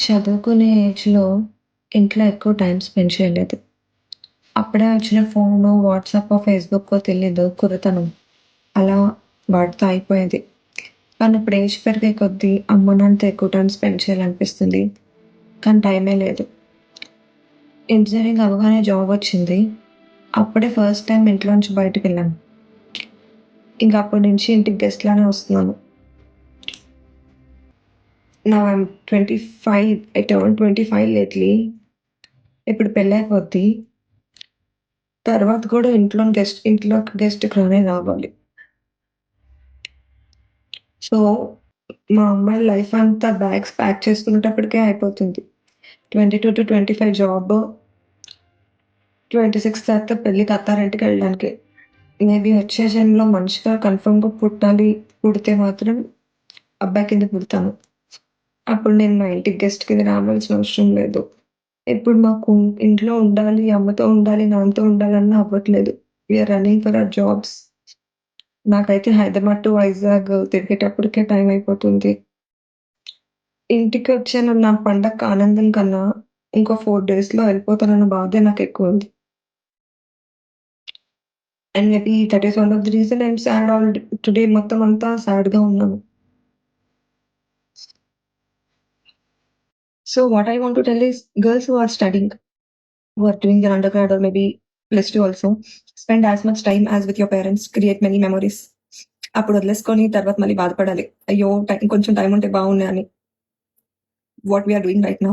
చదువుకునే ఏజ్‌లో ఇంట్లో ఎక్కువ టైమ్ స్పెండ్ చేయలేదు. అప్పుడే వచ్చిన ఫోను, వాట్సాపో, ఫేస్‌బుక్కో తెలీదు కుర్రతనం. అలా వాటితో అయిపోయేది. కానీ ఇప్పుడు ఏజ్ పెరిగే కొద్దీ అమ్మ, నాన్నతో ఎక్కువ టైమ్ స్పెండ్ చేయాలనిపిస్తుంది. కానీ టైమే లేదు. ఇంజినీరింగ్ అవ్వగానే జాబొచ్చింది. అప్పుడే ఫస్ట్ టైమ్ ఇంట్లో నుంచి బయటికెళ్ళాను. ఇంక అప్పటి నుంచి ఇంటికి గెస్ట్‌లానే వస్తున్నాను. Now I am 25. I turned 25 lately. ఇప్పుడు పెళ్లయిపోద్ది. తర్వాత కూడా ఇంట్లోకి గెస్ట్‌కి రానే రావాలి. సో, మా అమ్మాయి లైఫ్ అంతా బ్యాగ్స్ ప్యాక్ చేసుకునేటప్పటికే అయిపోతుంది. 22-25 జాబు, 26 తర్వాత పెళ్ళికి అత్తారింటికెళ్ళడానికి. మేబీ వచ్చే జన్మలో మనిషిగా కన్ఫర్మ్‌గా పుట్టాలి. పుడితే మాత్రం అబ్బాయి కింద పుడతాను. అప్పుడు నేను మా ఇంటికి గెస్ట్ కింద రావాల్సిన అవసరం లేదు. ఇప్పుడు మాకు ఇంట్లో ఉండాలి, అమ్మతో ఉండాలి, నాన్నతో ఉండాలన్నా అవ్వట్లేదు. We are running for our jobs. నాకైతే హైదరాబాద్ టు వైజాగ్ తిరిగేటప్పటికే టైం అయిపోతుంది. ఇంటికొచ్చానన్న పండగకి ఆనందం కన్నా, ఇంకో 4 డేస్‌లో వెళ్ళిపోతానన్న బాధే నాకెక్కువుంది. And maybe that is one of the reason I'm sad today మొత్తం అంతా సాడ్‌గా ఉన్నాను. So what I want to tell is girls who are studying, who are doing their undergrad or maybe +2 also, spend as much time as with your parents, create many memories. అప్పుడు వదిలేసుకొని తర్వాత మళ్ళీ బాధపడాలి. అయ్యో! ఇంకొంచెం టైం ఉంటే బాగుండే అని. What we are doing right now.